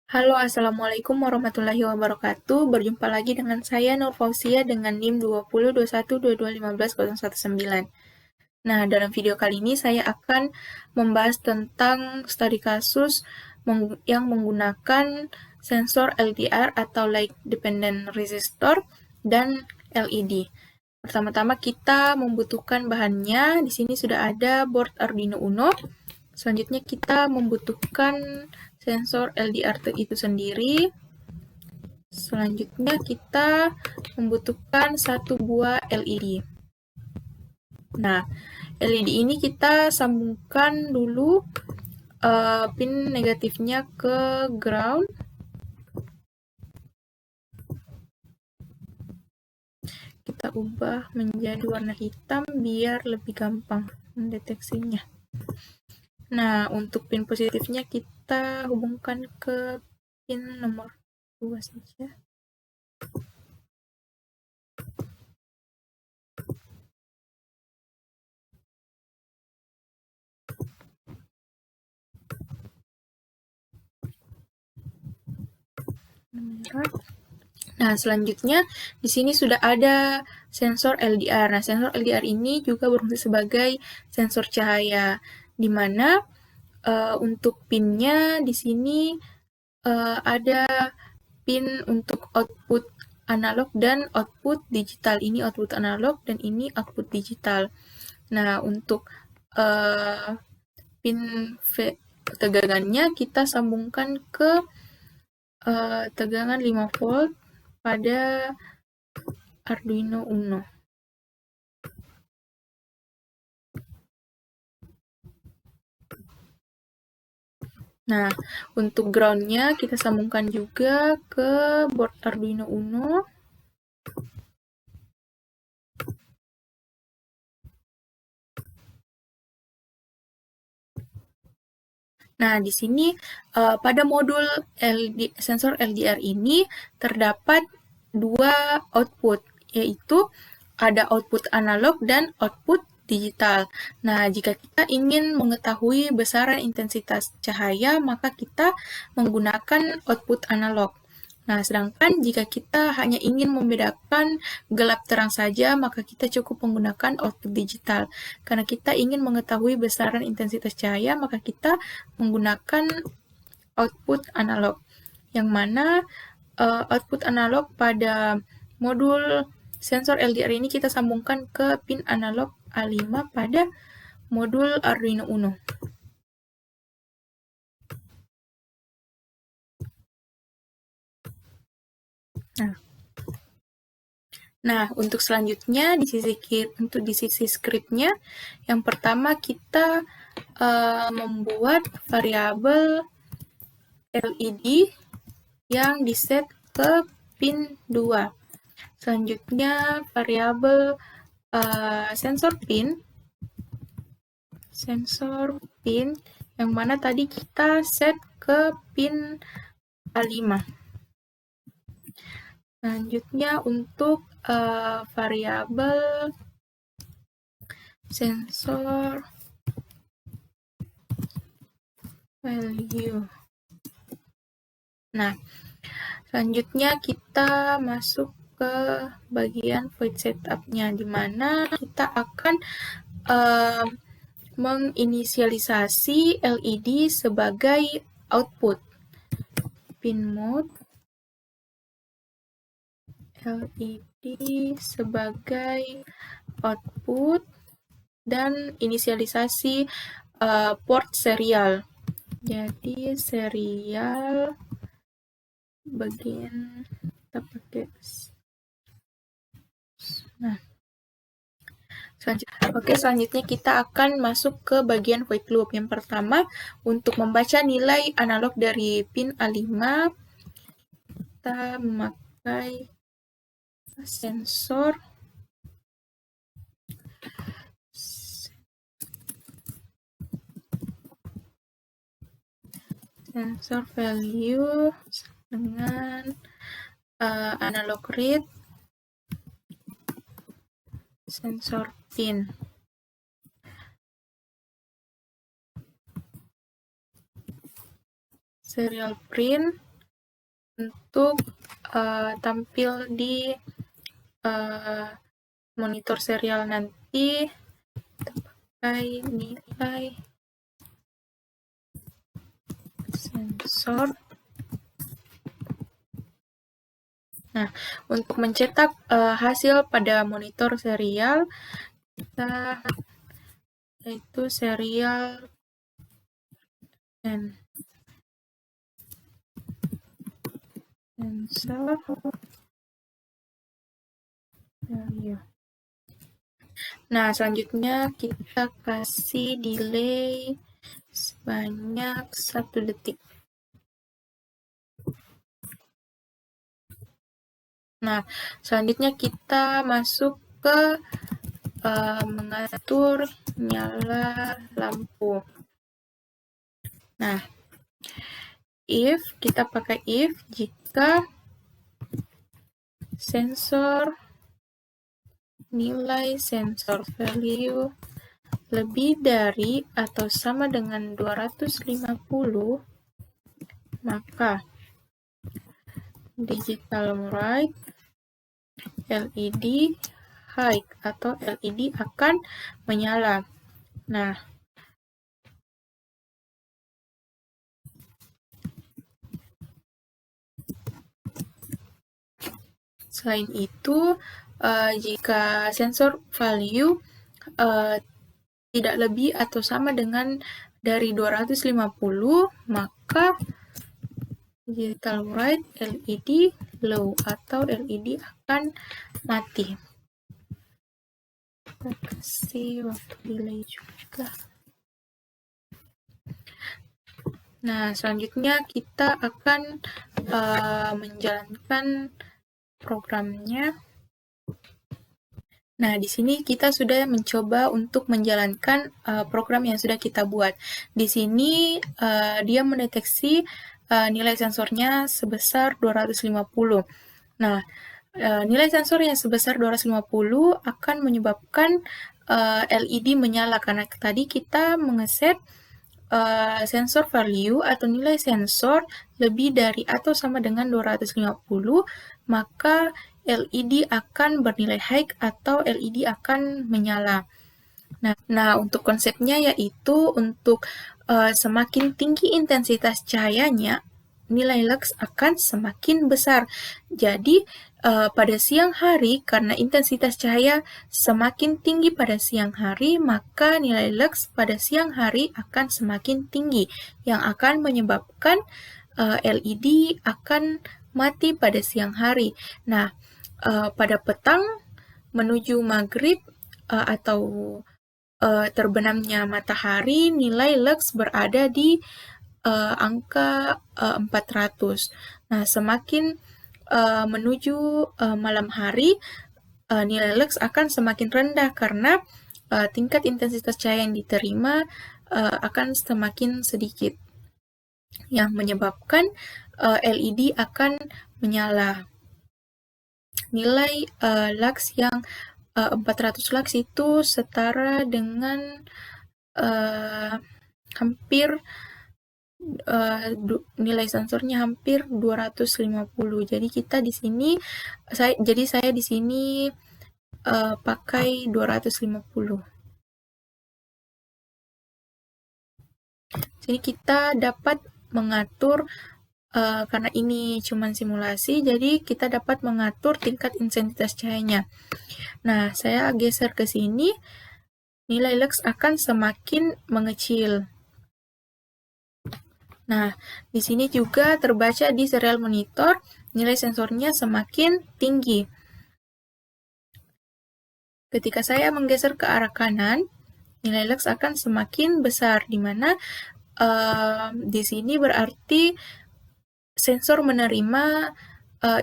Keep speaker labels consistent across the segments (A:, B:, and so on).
A: Halo, Assalamualaikum warahmatullahi wabarakatuh. Berjumpa lagi dengan saya Nur Fauzia dengan NIM 202122150119. Nah, dalam video kali ini saya akan membahas tentang studi kasus yang menggunakan sensor LDR atau Light Dependent Resistor dan LED. Pertama-tama kita membutuhkan bahannya. Di sini sudah ada board Arduino Uno. Selanjutnya kita membutuhkan sensor LDR itu sendiri. Selanjutnya kita membutuhkan satu buah LED. Nah, LED ini kita sambungkan dulu pin negatifnya ke ground. Kita ubah menjadi warna hitam biar lebih gampang mendeteksinya. Nah, untuk pin positifnya kita hubungkan ke pin nomor 2 saja. Nah, selanjutnya di sini sudah ada sensor LDR. Nah, sensor LDR ini juga berfungsi sebagai sensor cahaya, di mana untuk pinnya di sini ada pin untuk output analog dan output digital. Ini output analog dan ini output digital. Nah, untuk pin tegangannya kita sambungkan ke tegangan 5 volt pada Arduino Uno. Nah, untuk ground-nya kita sambungkan juga ke board Arduino Uno. Nah, di sini pada modul sensor LDR ini terdapat dua output, yaitu ada output analog dan output digital. Nah, jika kita ingin mengetahui besaran intensitas cahaya, maka kita menggunakan output analog. Nah, sedangkan jika kita hanya ingin membedakan gelap terang saja, maka kita cukup menggunakan output digital. Karena kita ingin mengetahui besaran intensitas cahaya, maka kita menggunakan output analog. Yang mana output analog pada modul sensor LDR ini kita sambungkan ke pin analog A5 pada modul Arduino Uno. Nah, untuk selanjutnya di sisi scriptnya, yang pertama kita membuat variabel LED yang diset ke pin 2. Selanjutnya variabel sensor pin yang mana tadi kita set ke pin A5. Selanjutnya untuk variabel sensor value. Nah, selanjutnya kita masuk ke bagian void setup-nya, di mana kita akan menginisialisasi LED sebagai output. Pin mode LED sebagai output dan inisialisasi port serial. Jadi serial bagian kita pakai. Nah, selanjutnya kita akan masuk ke bagian void loop. Yang pertama, untuk membaca nilai analog dari pin A5, kita memakai sensor value dengan analog read sensor pin. Serial print untuk tampil di monitor serial nanti, pakai nilai sensor. Nah, untuk mencetak hasil pada monitor serial, kita yaitu serial and sensor value. Nah, selanjutnya kita kasih delay sebanyak 1 detik. Nah, selanjutnya kita masuk ke mengatur nyala lampu. Nah, kita pakai if jika nilai sensor value lebih dari atau sama dengan 250, maka digital bright LED high atau LED akan menyala. Nah, selain itu, jika sensor value tidak lebih atau sama dengan dari 250, maka digital bright LED low atau LED akan mati. Kita kasih waktu delay juga. Nah, selanjutnya kita akan menjalankan programnya. Nah, di sini kita sudah mencoba untuk menjalankan program yang sudah kita buat. Di sini dia mendeteksi nilai sensornya sebesar 250. Nah, nilai sensor yang sebesar 250 akan menyebabkan LED menyala karena tadi kita mengeset sensor value atau nilai sensor lebih dari atau sama dengan 250, maka LED akan bernilai high atau LED akan menyala. Nah, untuk konsepnya yaitu untuk semakin tinggi intensitas cahayanya, nilai lux akan semakin besar. Jadi, pada siang hari, karena intensitas cahaya semakin tinggi pada siang hari, maka nilai lux pada siang hari akan semakin tinggi, yang akan menyebabkan LED akan mati pada siang hari. Nah, pada petang menuju maghrib atau terbenamnya matahari, nilai lux berada di angka 400. Nah, semakin menuju malam hari, nilai lux akan semakin rendah karena tingkat intensitas cahaya yang diterima akan semakin sedikit, yang menyebabkan LED akan menyala. Nilai lux yang 400 lux itu setara dengan hampir nilai sensornya hampir 250. Jadi kita di sini saya di sini pakai 250. Jadi kita dapat mengatur karena ini cuma simulasi, jadi kita dapat mengatur tingkat intensitas cahayanya. Nah, saya geser ke sini, nilai lux akan semakin mengecil. Nah, di sini juga terbaca di serial monitor, nilai sensornya semakin tinggi. Ketika saya menggeser ke arah kanan, nilai lux akan semakin besar, di mana di sini berarti sensor menerima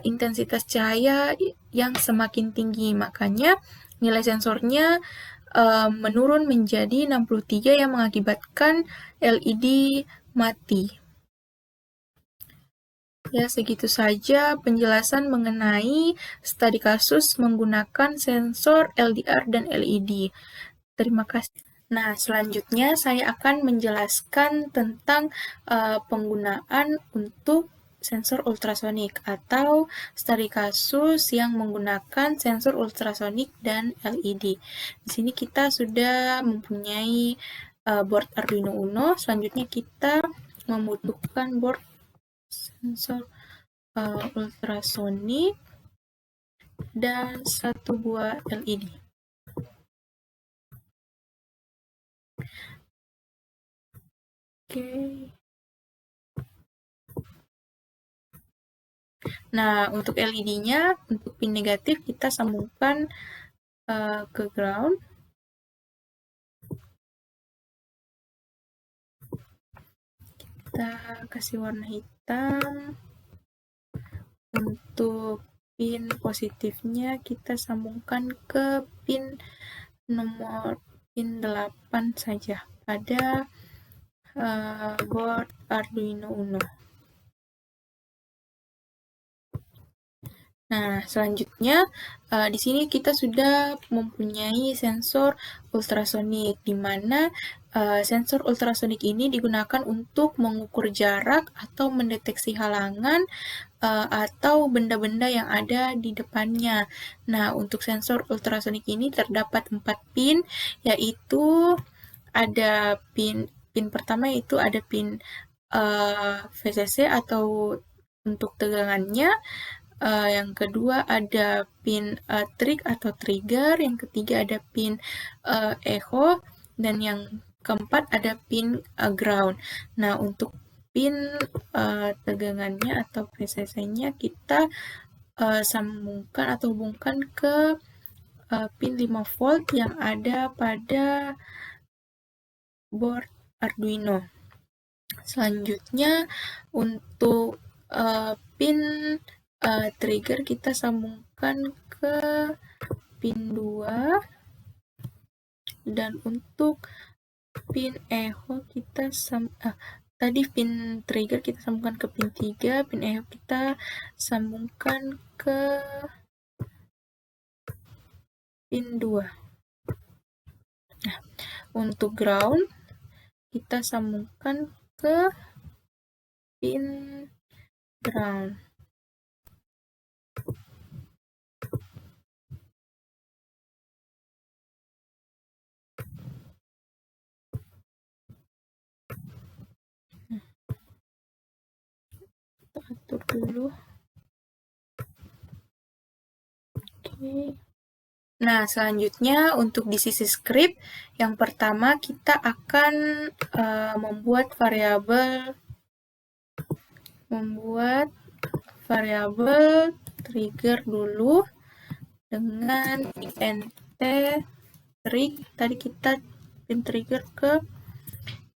A: intensitas cahaya yang semakin tinggi, makanya nilai sensornya menurun menjadi 63 yang mengakibatkan LED mati. Ya, segitu saja penjelasan mengenai studi kasus menggunakan sensor LDR dan LED. Terima kasih. Nah, selanjutnya saya akan menjelaskan tentang penggunaan untuk sensor ultrasonik atau studi kasus yang menggunakan sensor ultrasonik dan LED. Di sini kita sudah mempunyai board Arduino Uno. Selanjutnya kita membutuhkan board sensor ultrasonik dan satu buah LED. Oke. Nah, untuk LED-nya, untuk pin negatif kita sambungkan ke ground. Kita kasih warna hitam. Untuk pin positifnya kita sambungkan ke pin nomor pin 8 saja pada board Arduino Uno. Nah, selanjutnya di sini kita sudah mempunyai sensor ultrasonik, di mana sensor ultrasonik ini digunakan untuk mengukur jarak atau mendeteksi halangan atau benda-benda yang ada di depannya. Nah, untuk sensor ultrasonik ini terdapat 4 pin, yaitu ada pin pertama yaitu ada pin VCC atau untuk tegangannya. Yang kedua ada pin trig atau trigger, yang ketiga ada pin echo, dan yang keempat ada pin ground. Nah, untuk pin tegangannya atau VCC-nya kita sambungkan atau hubungkan ke pin 5 volt yang ada pada board Arduino. Selanjutnya untuk pin trigger kita sambungkan ke pin 2, dan untuk pin echo kita tadi pin trigger kita sambungkan ke pin 3, pin echo kita sambungkan ke pin 2. Nah, untuk ground kita sambungkan ke pin ground. Kita atur dulu. Oke. Nah, selanjutnya untuk di sisi script, yang pertama kita akan membuat variabel trigger dulu dengan int trig. Tadi kita pin trigger ke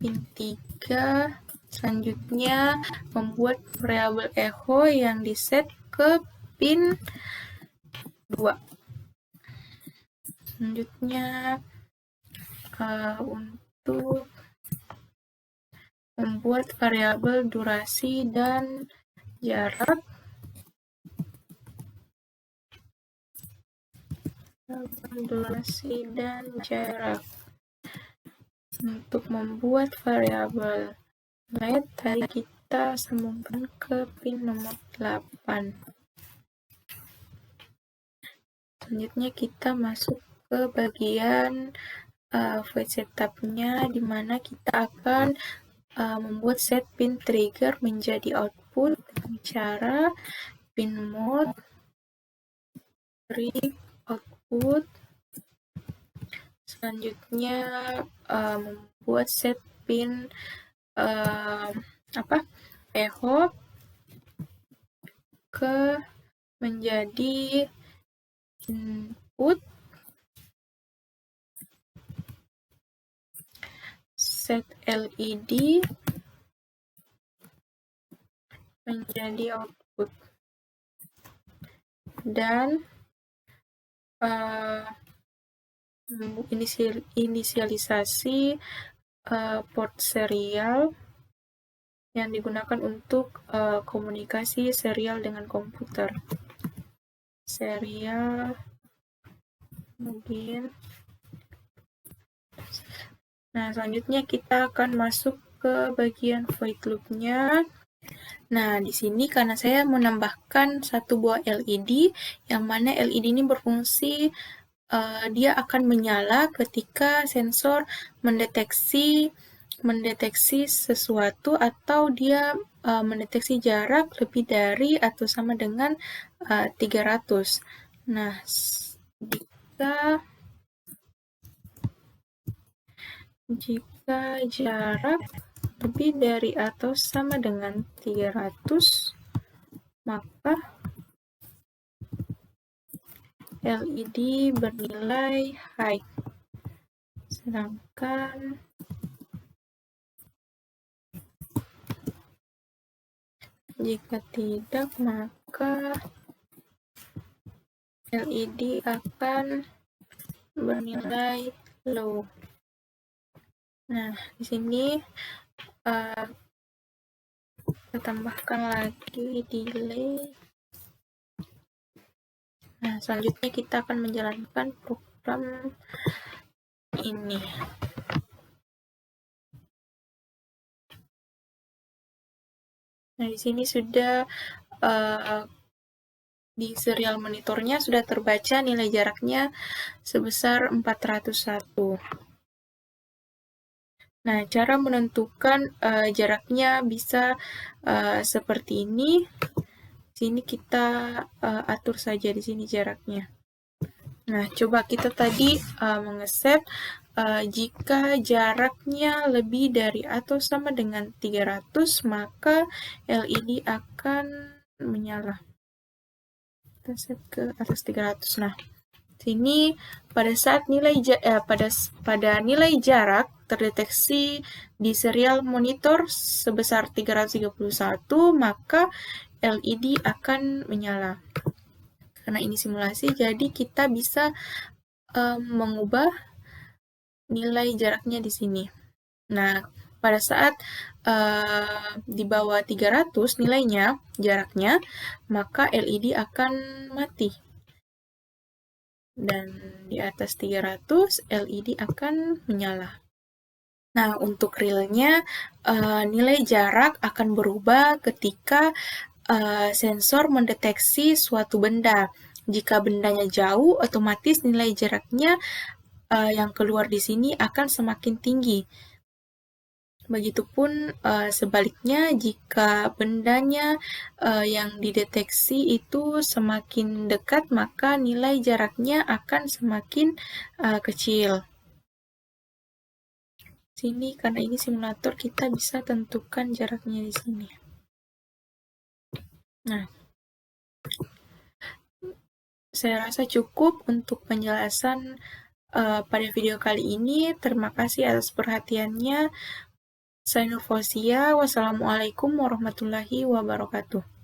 A: pin 3. Selanjutnya membuat variabel echo yang diset ke pin 2. Selanjutnya untuk membuat variabel durasi dan jarak. Untuk membuat variabel LED tadi kita sambungkan ke pin nomor 8. Selanjutnya kita masuk ke bagian void setup-nya, di mana kita akan membuat set pin trigger menjadi output dengan cara pin mode trig output. Selanjutnya membuat set pin echo ke menjadi input, set LED menjadi output, dan inisialisasi port serial yang digunakan untuk komunikasi serial dengan komputer. Serial begin. Nah, selanjutnya kita akan masuk ke bagian void loop-nya. Nah, di sini karena saya menambahkan satu buah LED, yang mana LED ini berfungsi dia akan menyala ketika sensor mendeteksi sesuatu atau dia mendeteksi jarak lebih dari atau sama dengan 300. Nah, jika jarak lebih dari atau sama dengan 300, maka LED bernilai high. Sedangkan jika tidak, maka LED akan bernilai low. Nah, di sini kita tambahkan lagi delay. Nah, selanjutnya kita akan menjalankan program ini. Nah, di sini sudah di serial monitornya sudah terbaca nilai jaraknya sebesar 401. Nah, cara menentukan jaraknya bisa seperti ini. Sini kita atur saja di sini jaraknya. Nah, coba kita tadi mengeset jika jaraknya lebih dari atau sama dengan 300, maka LED akan menyala. Kita set ke atas 300. Nah, sini pada saat pada nilai jarak terdeteksi di serial monitor sebesar 331, maka LED akan menyala. Karena ini simulasi, jadi kita bisa mengubah nilai jaraknya di sini. Nah, pada saat di bawah 300 nilainya, jaraknya, maka LED akan mati. Dan di atas 300, LED akan menyala. Nah, untuk realnya, nilai jarak akan berubah ketika sensor mendeteksi suatu benda. Jika bendanya jauh, otomatis nilai jaraknya yang keluar di sini akan semakin tinggi. Begitupun sebaliknya, jika bendanya yang dideteksi itu semakin dekat, maka nilai jaraknya akan semakin kecil. Sini karena ini simulator, kita bisa tentukan jaraknya di sini. Nah, saya rasa cukup untuk penjelasan pada video kali ini. Terima kasih atas perhatiannya. Saya Nur Fauzia. Wassalamualaikum warahmatullahi wabarakatuh.